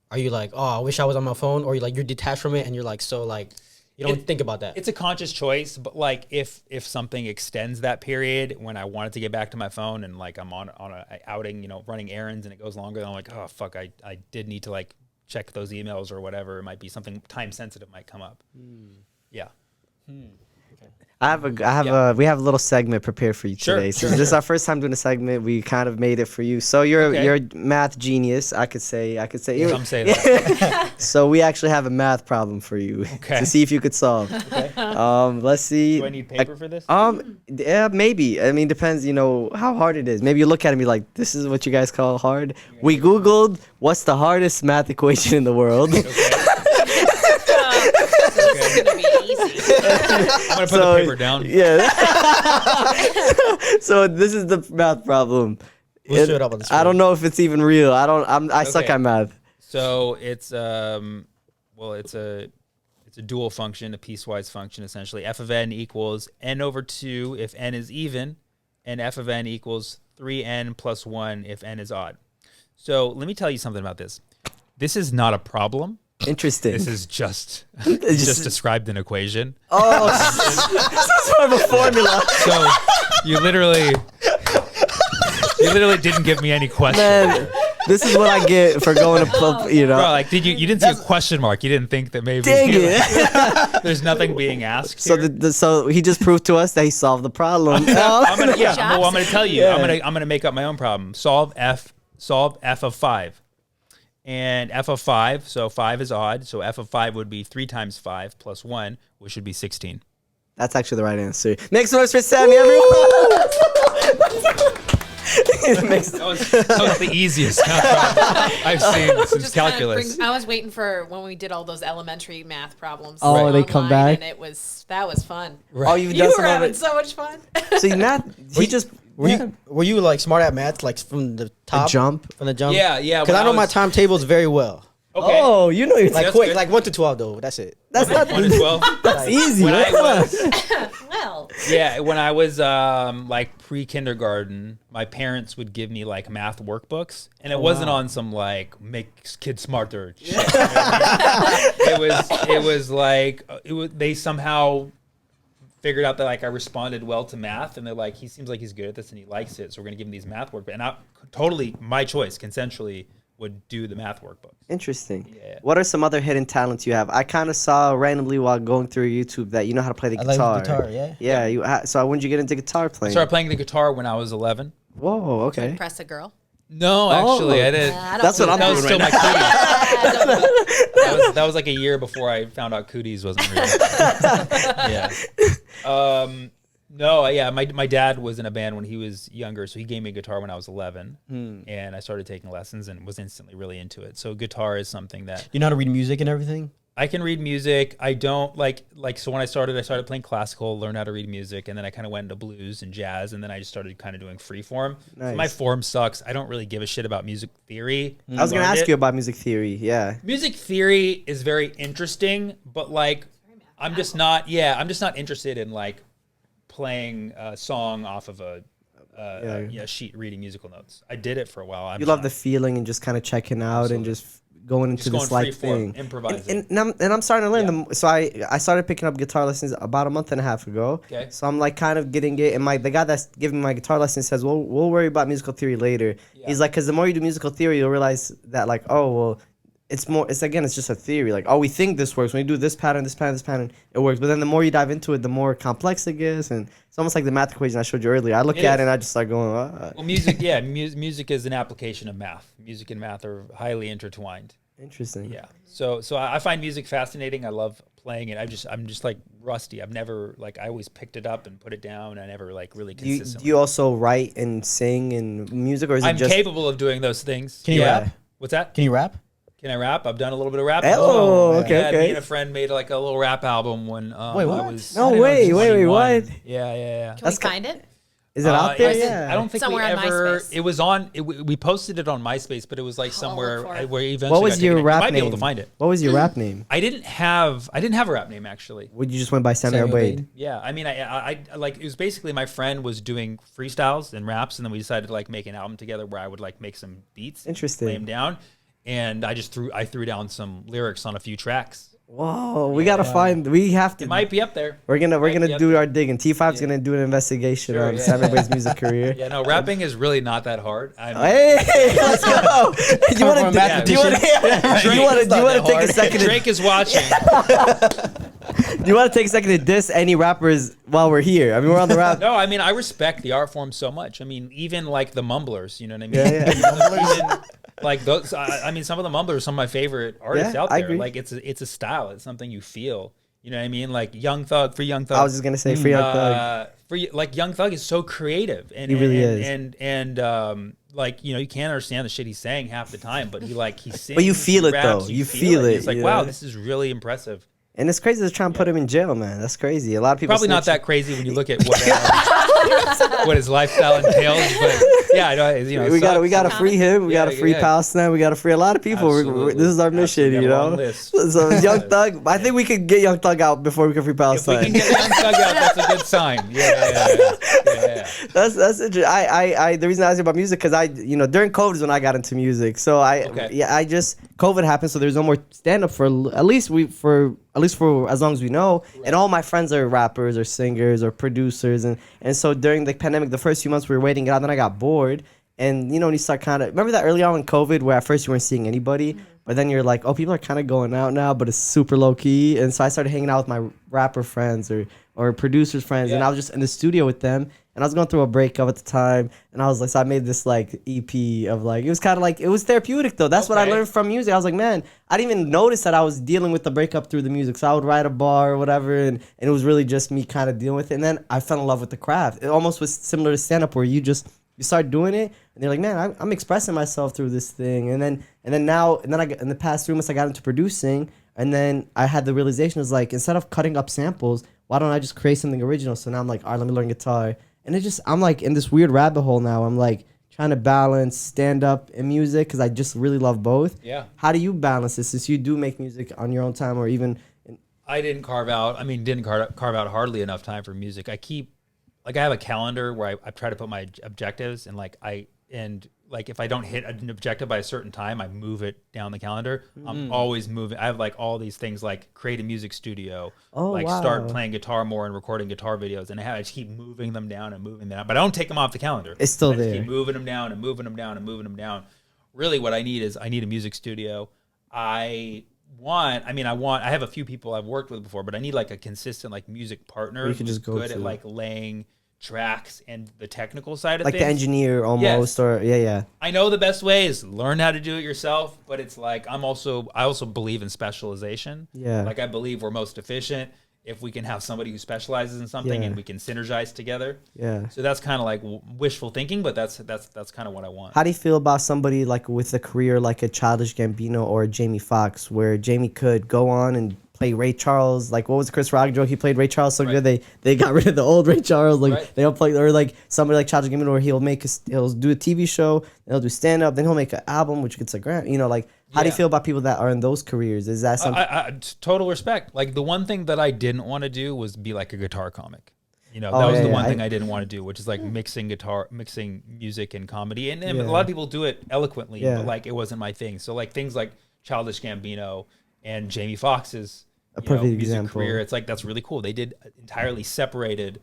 are you like, oh, I wish I was on my phone? Or you're detached from it and you're like, so like, you don't think about that? It's a conscious choice, but like if something extends that period when I wanted to get back to my phone and like I'm on a outing, running errands, and it goes longer, then I'm like, oh fuck, I did need to like check those emails or whatever. It might be something time sensitive might come up. Yeah. We have a little segment prepared for you today. This is our first time doing a segment. We kind of made it for you. So you're a math genius. I could say. Some say that. So we actually have a math problem for you to see if you could solve. Okay. Let's see. Do I need paper for this? Yeah, maybe. I mean, depends. How hard it is. Maybe you look at it and be like, "This is what you guys call hard." We Googled what's the hardest math equation in the world. I'm gonna put the paper down. Yeah. So this is the math problem. We'll show it up on the screen. I don't know if it's even real. I suck at math. So it's it's a dual function, a piecewise function essentially. F of n equals n over 2 if n is even, and f of n equals 3n plus 1 if n is odd. So let me tell you something about this. This is not a problem. Interesting. This is just described an equation. Oh, this is more of a formula. So you literally didn't give me any question. Man, this is what I get for going to Bro, like you didn't see a question mark. You didn't think that maybe dang it. There's nothing being asked. So so he just proved to us that he solved the problem. I'm gonna tell you. Yeah. I'm gonna make up my own problem. Solve f of 5. And f of 5, so 5 is odd, so f of 5 would be 3 times 5 plus 1, which would be 16. That's actually the right answer. Next noise for Sammy, everyone! That was the easiest I've seen since calculus. I was waiting for when we did all those elementary math problems. Oh, they come back? And that was fun. Right. Oh, you were having so much fun. So math, were you like smart at math, like from the top? From the jump? Yeah. Because I know my timetables very well. Okay. Oh, you're like quick, good. Like 1 to 12 though. That's it. That's not 1 to 12. That's easy. When I was, when I was like pre-kindergarten, my parents would give me like math workbooks, and it wasn't on some like make kids smarter shit. It was they somehow figured out that like I responded well to math, and they're like, he seems like he's good at this and he likes it, so we're gonna give him these math workbooks. And totally my choice, consensually would do the math workbooks. Interesting. Yeah. What are some other hidden talents you have? I kind of saw randomly while going through YouTube that you know how to play the guitar. Like guitar, yeah. Yeah. So when did you get into guitar playing? I started playing the guitar when I was 11. Whoa. Okay. Impress a girl. No, actually, I didn't. That's what I'm doing right now. That was like a year before I found out cooties wasn't real. Yeah. No, yeah, my dad was in a band when he was younger, so he gave me a guitar when I was 11, and I started taking lessons and was instantly really into it. So guitar is something that... You know how to read music and everything? I can read music. I don't so when I started playing classical, learned how to read music, and then I kind of went into blues and jazz, and then I just started kind of doing free form. Nice. So my form sucks. I don't really give a shit about music theory. I was going to ask you about music theory, yeah. Music theory is very interesting, but like I'm just not interested in like playing a song off of a sheet reading musical notes. I did it for a while. You love the feeling and just kind of checking out. Absolutely. And just going into this like thing. Improvising. And I'm starting to learn. So I started picking up guitar lessons about a month and a half ago. Okay. So I'm like kind of getting it. And the guy that's giving me my guitar lesson says, we'll worry about musical theory later. Yeah. He's like, because the more you do musical theory, you'll realize that like, oh, well, it's just a theory. Like, oh, we think this works. When you do this pattern, it works. But then the more you dive into it, the more complex it gets. And it's almost like the math equation I showed you earlier. I look at it and I just start going, Well, music, music is an application of math. Music and math are highly intertwined. Interesting. Yeah. So I find music fascinating. I love playing it. I'm just like rusty. I've never I always picked it up and put it down. I never like really consistently. Do you also write and sing and music, or is it just... I'm capable of doing those things. Can you rap? What's that? Can you rap? Can I rap? I've done a little bit of rap. Oh, okay. Me and a friend made like a little rap album when wait, what? I was... Wait, what? Yeah. Can we find it? Is it out there? Yeah. I don't think somewhere we ever... MySpace. It was on... we posted it on MySpace, but it was like somewhere where eventually... What was your rap name? You might be able to find it. What was your rap name? I didn't have a rap name, actually. Would you just went by Sammy Obeid? Yeah, I mean, I like, it was basically my friend was doing freestyles and raps, and then we decided to like make an album together where I would like make some beats. Interesting. Lay them down. And I threw down some lyrics on a few tracks. Whoa, we have to. It might be up there. We're gonna do our digging. T5's gonna do an investigation on Sammy Obeid's music career. Yeah, no, rapping is really not that hard. Hey, let's go. Do you want to take a second? Drake is watching. Do you want to take a second to diss any rappers while we're here? I mean, we're on the rap. No, I mean, I respect the art form so much. I mean, even like the mumblers, you know what I mean? Yeah. Even, like those, I mean, some of the mumblers are some of my favorite artists out there. I agree. Like it's a style. It's something you feel. You know what I mean? Like Young Thug, Free Young Thug. I was just gonna say Free Young Thug. Like Young Thug is so creative, and He really is. And like you can't understand the shit he's saying half the time, but he sings. But you feel it raps, though. You feel it. It's like wow, this is really impressive. And it's crazy to try and put him in jail, man. That's crazy. A lot of people Probably not that crazy when you look at what his lifestyle entails. But yeah, I know. We got to free him. We got to free Palestine. We got to free a lot of people. This is our mission, you know. So Young Thug, I think we could get Young Thug out before we can free Palestine. If we can get Young Thug out, that's a good sign. Yeah. That's interesting. The reason I asked you about music because during COVID is when I got into music. So COVID happened, so there's no more stand up for at least for as long as we know. Right. And all my friends are rappers or singers or producers. And so during the pandemic, the first few months we were waiting it out, then I got bored. And, when you start kind of, remember that early on in COVID where at first you weren't seeing anybody, but then you're like, oh, people are kind of going out now, but it's super low key. And so I started hanging out with my rapper friends or producers friends, and I was just in the studio with them. And I was going through a breakup at the time, and I was like, so I made this EP of it was kind of it was therapeutic though. That's what I learned from music. I was like, man, I didn't even notice that I was dealing with the breakup through the music. So I would write a bar or whatever, and it was really just me kind of dealing with it. And then I fell in love with the craft. It almost was similar to stand up where you start doing it, and they're like, man, I'm expressing myself through this thing. And then in the past 3 months I got into producing, and then I had the realization was instead of cutting up samples, why don't I just create something original? So now I'm like, all right, let me learn guitar. And I'm in this weird rabbit hole now. I'm trying to balance stand up and music because I just really love both. Yeah. How do you balance this since you do make music on your own time or even? I didn't carve out hardly enough time for music. I have a calendar where I try to put my objectives and if I don't hit an objective by a certain time, I move it down the calendar. I'm always moving. I have all these things create a music studio, start playing guitar more and recording guitar videos. And I just keep moving them down and moving them down. But I don't take them off the calendar. It's still there. I keep moving them down and moving them down and moving them down. Really what I need is a music studio. I have a few people I've worked with before, but I need a consistent music partner you can just go good at laying tracks and the technical side of things. The engineer almost, or yeah. I know the best way is learn how to do it yourself, but it's I also believe in specialization. Yeah. I believe we're most efficient if we can have somebody who specializes in something and we can synergize together. Yeah. So that's kind of wishful thinking, but that's kind of what I want. How do you feel about somebody with a career like a Childish Gambino or a Jamie Foxx, where Jamie could go on and play Ray Charles? What was Chris Rock joke? He played Ray Charles so good they got rid of the old Ray Charles. They don't play, or somebody like Childish Gambino where he'll do a TV show, he'll do stand up, then he'll make an album which gets a grant. How do you feel about people that are in those careers? Is that something? I total respect. The one thing that I didn't want to do was be a guitar comic. That was the one thing I didn't want to do, which is mixing music and comedy. And a lot of people do it eloquently, but it wasn't my thing. So things like Childish Gambino and Jamie Foxx's music example. Career, it's that's really cool. They did entirely separated,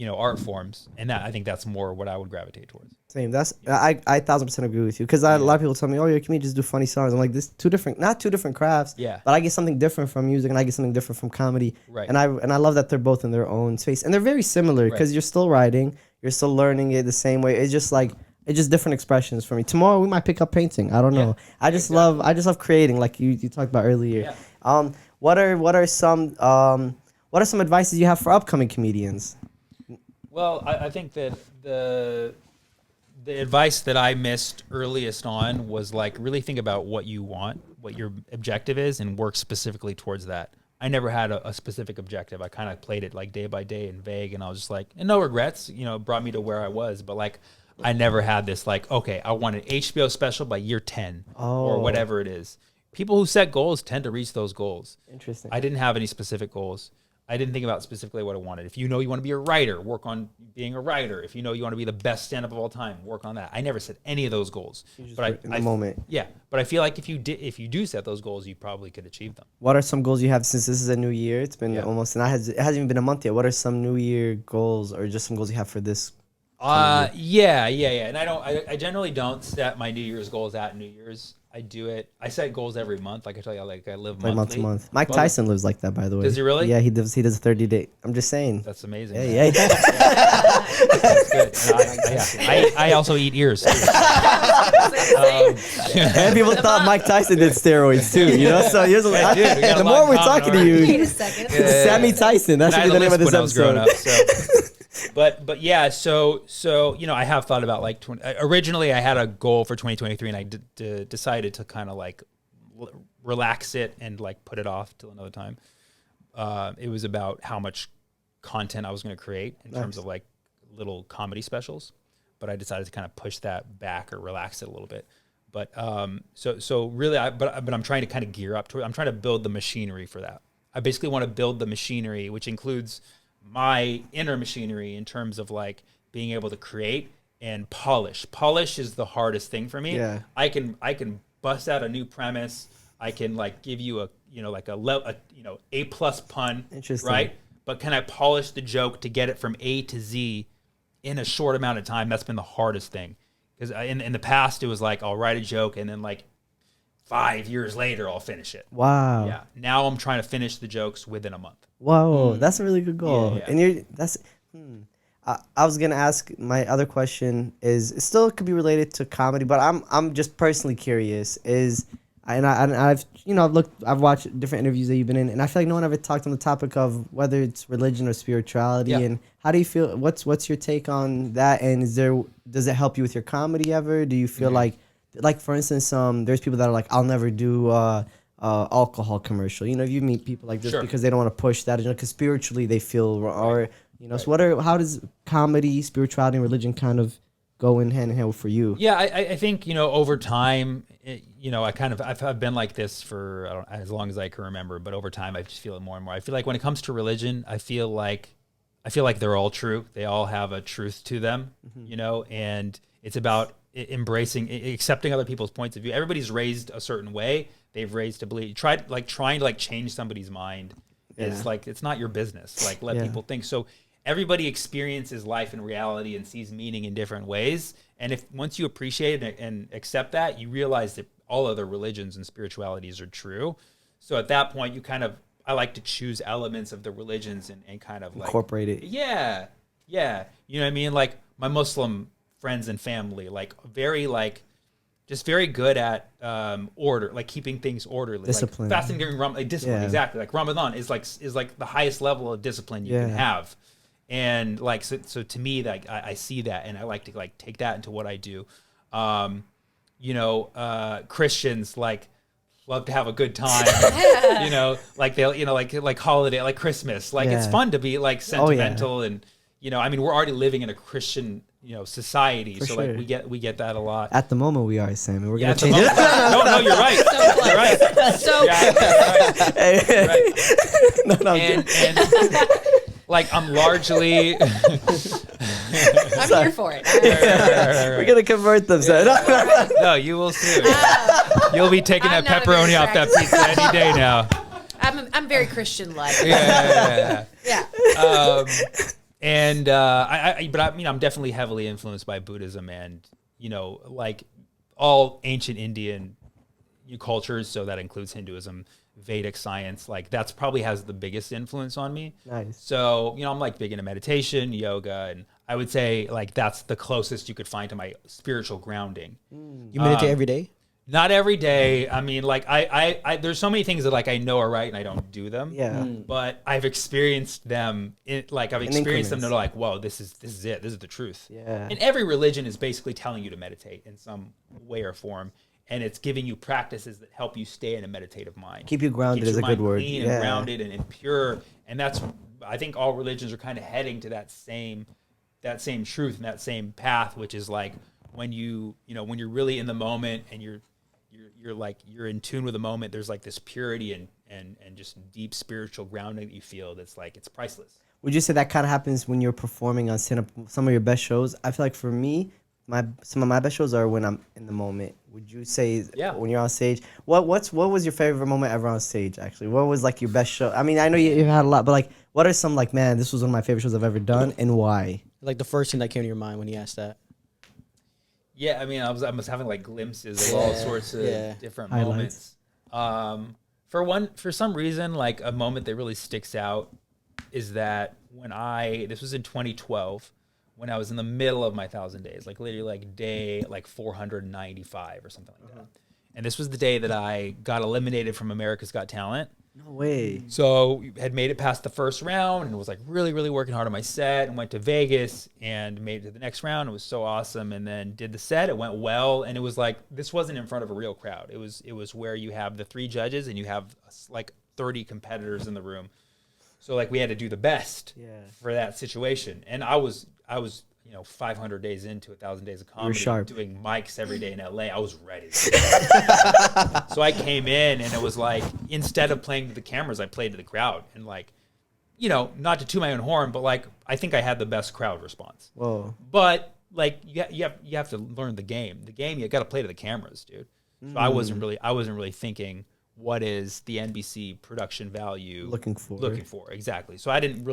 art forms, and I think that's more what I would gravitate towards. Same. That's I 1000% agree with you because a lot of people tell me, "Oh, can we just do funny songs?" I'm like, "This not two different crafts." Yeah. But I get something different from music, and I get something different from comedy. Right. And I love that they're both in their own space, and they're very similar because you're still writing, you're still learning it the same way. It's just different expressions for me. Tomorrow we might pick up painting. I don't know. I just love creating, like you talked about earlier. Yeah. What are some advices you have for upcoming comedians? Well, I think that the advice that I missed earliest on was really think about what you want, what your objective is, and work specifically towards that. I never had a specific objective. I kind of played it day by day and vague, and I was just and no regrets. It brought me to where I was, but I never had this okay, I want an HBO special by year 10 or whatever it is. People who set goals tend to reach those goals. Interesting. I didn't have any specific goals. I didn't think about specifically what I wanted. If you want to be a writer, work on being a writer. If you want to be the best stand-up of all time, work on that. I never set any of those goals. But in the moment. Yeah, but I feel if you do set those goals, you probably could achieve them. What are some goals you have since this is a new year? It's been almost, and it hasn't even been a month yet. What are some New Year goals, or just some goals you have for this? Yeah. And I generally don't set my New Year's goals at New Year's. I do it. I set goals every month. Like I tell you, like I live like monthly. month to month. Mike Tyson lives like that, by the way. Does he really? Yeah, he does. He does a 30-day. I'm just saying. That's amazing. Yeah. That's good. I also eat ears. And people thought Mike Tyson did steroids too. You know, so here's the more we're talking to you, Wait a second. Sammy Tyson. That should be the name of this episode. Up, but yeah, so I have thought about like originally I had a goal for 2023, and I decided to kind of like relax it and like put it off till another time. It was about how much content I was going to create in terms of like little comedy specials, but I decided to kind of push that back or relax it a little bit. But so really, but I'm trying to kind of gear up to it. I'm trying to build the machinery for that. I basically want to build the machinery, which includes my inner machinery in terms of like being able to create and polish. Polish is the hardest thing for me. Yeah. I can bust out a new premise. I can like give you a A+ pun. Interesting. Right? But can I polish the joke to get it from A to Z in a short amount of time? That's been the hardest thing. Because in the past, it was like, I'll write a joke and then like 5 years later, I'll finish it. Wow. Yeah. Now I'm trying to finish the jokes within a month. Whoa, that's a really good goal. Yeah. And I was gonna ask, my other question is, it still could be related to comedy, but I'm just personally curious. I've watched different interviews that you've been in, and I feel like no one ever talked on the topic of whether it's religion or spirituality. Yeah. And how do you feel? What's your take on that? And does it help you with your comedy ever? Do you feel like for instance, there's people that are like, I'll never do alcohol commercial. You know, if you meet people like this because they don't want to push that, because spiritually they feel, or so how does comedy, spirituality, and religion kind of go in hand for you? Yeah, I think over time, I've been like this for as long as I can remember, but over time I just feel it more and more. I feel like when it comes to religion, I feel like they're all true. They all have a truth to them, and it's about accepting other people's points of view. Everybody's raised a certain way. They've raised to believe. Trying to change somebody's mind is like, it's not your business. Like, let people think. So everybody experiences life and reality and sees meaning in different ways. And once you appreciate it and accept that, you realize that all other religions and spiritualities are true. So at that point, I like to choose elements of the religions and kind of like incorporate it. Yeah. You know what I mean? Like my Muslim friends and family, just very good at order, like keeping things orderly, discipline. Like fasting during Ramadan, discipline, exactly. Like Ramadan is like the highest level of discipline you can have, and like so to me, like I see that, and I like to like take that into what I do. Christians like love to have a good time, like they'll like holiday, like Christmas, like it's fun to be like sentimental and we're already living in a Christian society, so sure. Like we get that a lot. At the moment, we are, Sammy. We're gonna change it. No, you're right. You're right. So you're right. No, and like I'm largely. I'm here for it. Right. We're gonna convert them. No, you will soon. You'll be taking that pepperoni off that pizza any day now. I'm very Christian-like. Yeah. And I'm definitely heavily influenced by Buddhism and like all ancient Indian cultures. So that includes Hinduism, Vedic science. Like that's probably has the biggest influence on me. Nice. So I'm like big into meditation, yoga, and I would say like that's the closest you could find to my spiritual grounding. You meditate every day? Not every day. I mean, like I there's so many things that like I know are right and I don't do them. Yeah. But I've experienced them. I've experienced them. They're like, whoa, this is it. This is the truth. Yeah. And every religion is basically telling you to meditate in some way or form, and it's giving you practices that help you stay in a meditative mind. Keep you grounded is a good word. Clean and grounded and pure. And that's, I think all religions are kind of heading to that same truth and that same path, which is like when when you're really in the moment and you're in tune with the moment, there's like this purity and just deep spiritual grounding that you feel that's like, it's priceless. Would you say that kind of happens when you're performing on stand-up, some of your best shows? I feel like for me, some of my best shows are when I'm in the moment. Would you say when you're on stage, what was your favorite moment ever on stage, actually? What was like your best show? I mean, I know you had a lot, but like, what are some like, man, this was one of my favorite shows I've ever done, and why? Like the first thing that came to your mind when you asked that. Yeah, I mean, I was having like glimpses of all sorts of different moments. For some reason, like a moment that really sticks out is that this was in 2012, when I was in the middle of my 1,000 days, like literally like day like 495 or something like that. And this was the day that I got eliminated from America's Got Talent. No way. So had made it past the first round and was like really, really working hard on my set, and went to Vegas and made it to the next round. It was so awesome. And then did the set. It went well. And it was like, this wasn't in front of a real crowd. It was where you have the 3 judges and you have like 30 competitors in the room. So like we had to do the best for that situation. And I was 500 days into 1,000 days of comedy, doing mics every day in LA. I was ready. So I came in and it was like, instead of playing to the cameras, I played to the crowd. And like, not to toot my own horn, but like, I think I had the best crowd response. Whoa. But like, you have to learn the game. The game, you got to play to the cameras, dude. So I wasn't really thinking, what is the NBC production value looking for exactly. So I didn't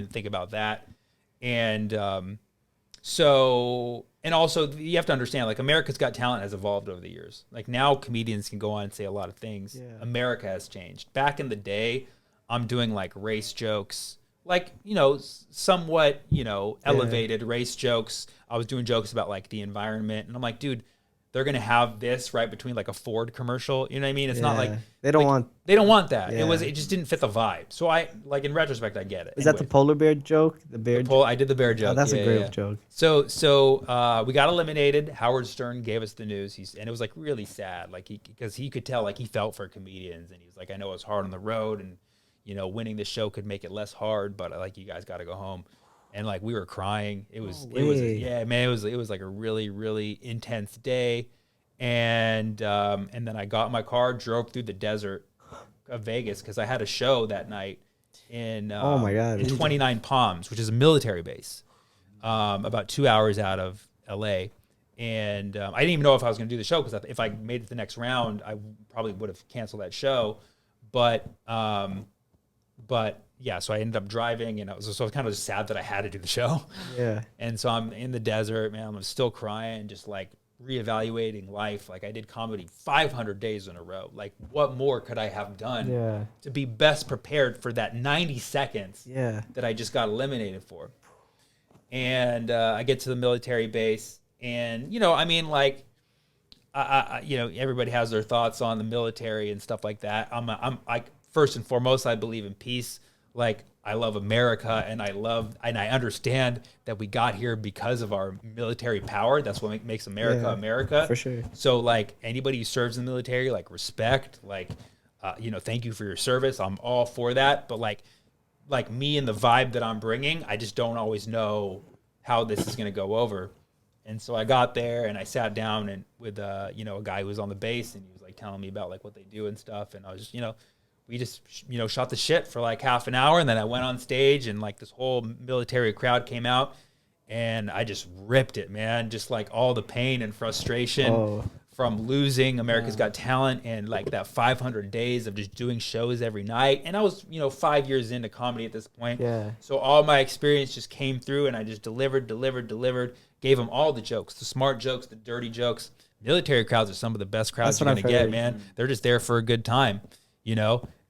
think about that. And so, and also you have to understand, like, America's Got Talent has evolved over the years. Like, now comedians can go on and say a lot of things. America has changed. Back in the day, I'm doing like race jokes, like, somewhat, elevated race jokes. I was doing jokes about like the environment, and I'm like, dude, they're going to have this right between like a Ford commercial. You know what I mean? It's not like they don't want that. It just didn't fit the vibe. So in retrospect, I get it. Is that the polar bear joke? I did the bear joke. Oh, that's a great joke. So we got eliminated. Howard Stern gave us the news. And it was like really sad. Like because he could tell like he felt for comedians, and he was like, I know it's hard on the road, and winning this show could make it less hard, but like, you guys got to go home. And like, we were crying. It was like a really, really intense day. And then I got in my car, drove through the desert of Vegas, because I had a show that night in 29 Palms, which is a military base, about 2 hours out of LA. And I didn't even know if I was going to do the show, because if I made it to the next round, I probably would have canceled that show. But yeah, so I ended up driving, and I was kind of just sad that I had to do the show. Yeah. And so I'm in the desert, man. I'm still crying, just like reevaluating life. Like, I did comedy 500 days in a row. Like, what more could I have done to be best prepared for that 90 seconds that I just got eliminated for? And I get to the military base, and I mean, like, everybody has their thoughts on the military and stuff like that. I'm like, first and foremost, I believe in peace. Like, I love America, and I understand that we got here because of our military power. That's what makes America America. For sure. So like, anybody who serves in the military, like, respect, like, thank you for your service. I'm all for that. But like me and the vibe that I'm bringing, I just don't always know how this is going to go over. And so I got there, and I sat down and with a guy who was on the base, and he was like telling me about like what they do and stuff. And I was just, we just, shot the shit for like half an hour, and then I went on stage, and like this whole military crowd came out, and I just ripped it, man. Just like all the pain and frustration from losing America's Got Talent, and like that 500 days of just doing shows every night. And I was, 5 years into comedy at this point. Yeah. So all my experience just came through, and I just delivered, gave them all the jokes, the smart jokes, the dirty jokes. Military crowds are some of the best crowds you're going to get, man. They're just there for a good time.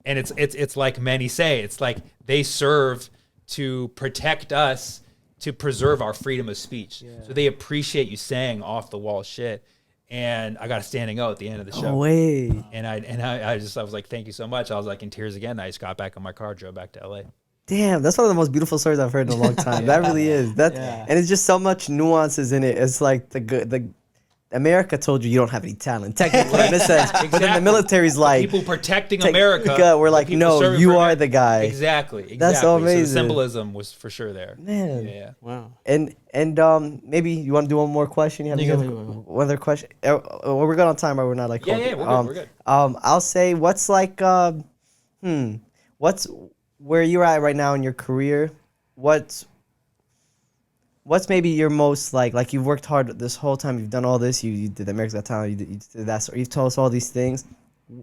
And it's like many say, it's like they serve to protect us, to preserve our freedom of speech. Yeah. So they appreciate you saying off the wall shit. And I got a standing O at the end of the show. No way. And I was like, thank you so much. I was like in tears again. I just got back in my car, drove back to LA. Damn, that's one of the most beautiful stories I've heard in a long time. That really is. And it's just so much nuances in it. It's like the America told you don't have any talent, technically, in a sense. Exactly. But then the military's like... people protecting America. We're like, no, you are the guy. Exactly. That's so amazing. So the symbolism was for sure there. Man. Yeah. Wow. And maybe you want to do one more question? You have one other question? We're good on time, or we're not like... Yeah, we're good. I'll say, what's like... what's where you're at right now in your career? What's maybe your most like you've worked hard this whole time, you've done all this, you did America's Got Talent, you did that, so you've told us all these things.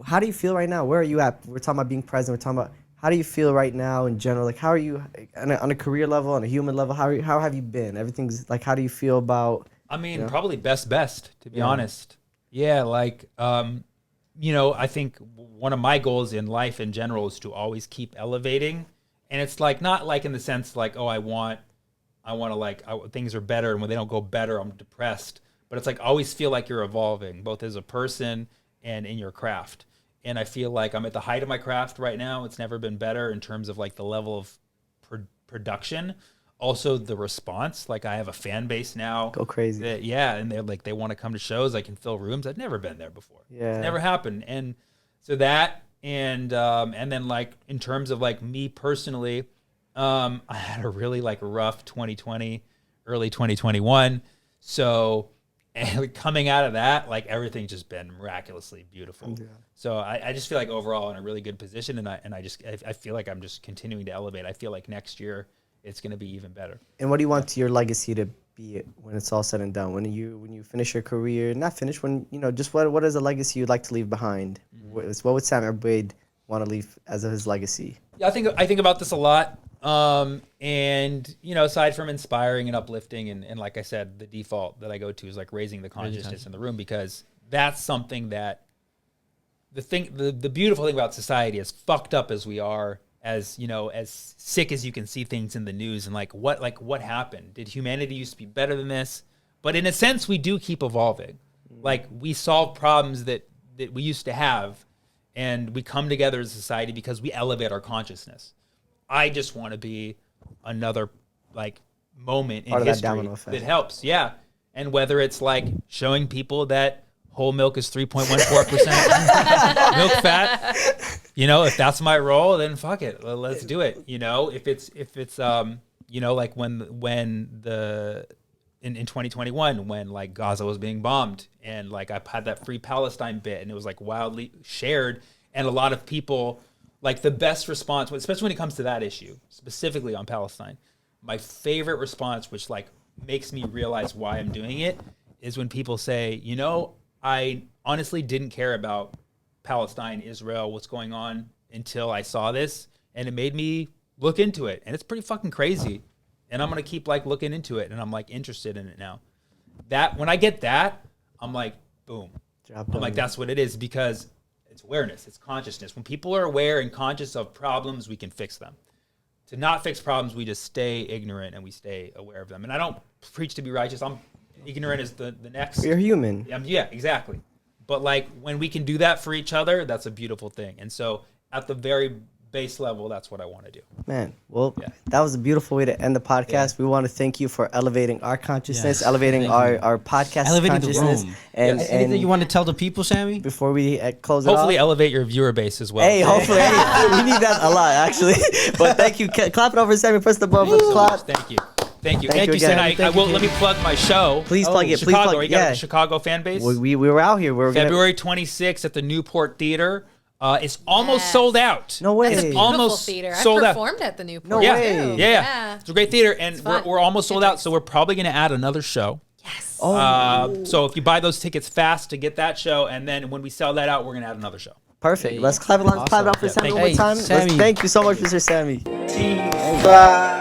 How do you feel right now? Where are you at? We're talking about being present. We're talking about how do you feel right now in general? Like, how are you on a career level, on a human level? How have you been? Everything's like, how do you feel about I mean, probably best, to be honest. Yeah, like, I think one of my goals in life in general is to always keep elevating. And it's like, not like in the sense like, oh, I want to like, things are better. And when they don't go better, I'm depressed. But it's like, always feel like you're evolving, both as a person and in your craft. And I feel like I'm at the height of my craft right now. It's never been better in terms of like the level of production. Also the response, like I have a fan base now. Go crazy. And they're like, they want to come to shows. I can fill rooms. I've never been there before. Yeah. It's never happened. And so that, and then like in terms of like me personally, I had a really like rough 2020, early 2021. So, and coming out of that, like everything's just been miraculously beautiful. Yeah. So I just feel like overall in a really good position, and I feel like I'm just continuing to elevate. I feel like next year it's going to be even better. And what do you want your legacy to be when it's all said and done? When you finish your career, not finish, when just what is a legacy you'd like to leave behind? Mm-hmm. What would Sammy Obeid want to leave as his legacy? Yeah, I think about this a lot. And aside from inspiring and uplifting, and like I said, the default that I go to is like raising the consciousness in the room, because that's something that the beautiful thing about society, as fucked up as we are, as sick as you can see things in the news, and what happened? Did humanity used to be better than this? But in a sense, we do keep evolving. Like we solve problems that we used to have, and we come together as a society because we elevate our consciousness. I just want to be another like moment in history that helps. Yeah. And whether it's like showing people that whole milk is 3.14% milk fat, if that's my role, then fuck it. Let's do it. If it's like when in 2021, when like Gaza was being bombed, and like I had that Free Palestine bit, and it was like wildly shared, and a lot of people, like the best response, especially when it comes to that issue, specifically on Palestine, my favorite response, which like makes me realize why I'm doing it, is when people say, I honestly didn't care about Palestine, Israel, what's going on until I saw this, and it made me look into it, and it's pretty fucking crazy, and I'm gonna keep like looking into it, and I'm like interested in it now. That when I get that, I'm like, boom. I'm like, that's what it is, because it's awareness, it's consciousness. When people are aware and conscious of problems, we can fix them. To not fix problems, we just stay ignorant and we stay aware of them. And I don't preach to be righteous. I'm ignorant is the next. You're human. Yeah, exactly. But like when we can do that for each other, that's a beautiful thing. And so at the very base level, that's what I want to do. Man, well, that was a beautiful way to end the podcast. Yeah. We want to thank you for elevating our consciousness, elevating our podcast consciousness. The room. And anything you want to tell the people, Sammy? Before we close it hopefully elevate your viewer base as well. Hey, hopefully. We need that a lot, actually. But thank you. Clap it over, Sammy. Press the button. Clap. Thank you. Thank you. Let me plug my show. Please plug it. Chicago. Please plug it. You got a Chicago fan base? We were out here. February 26th at the Newport Theater. It's almost sold out. No way. It's almost theater. sold out. I performed at the Newport. No way. Yeah. It's a great theater, and we're almost sold out, so we're probably going to add another show. Yes. So if you buy those tickets fast to get that show, and then when we sell that out, we're going to add another show. Perfect. Let's clap it up for Sammy one more time. Sammy. Thank you so much, Mr. Sammy. Bye.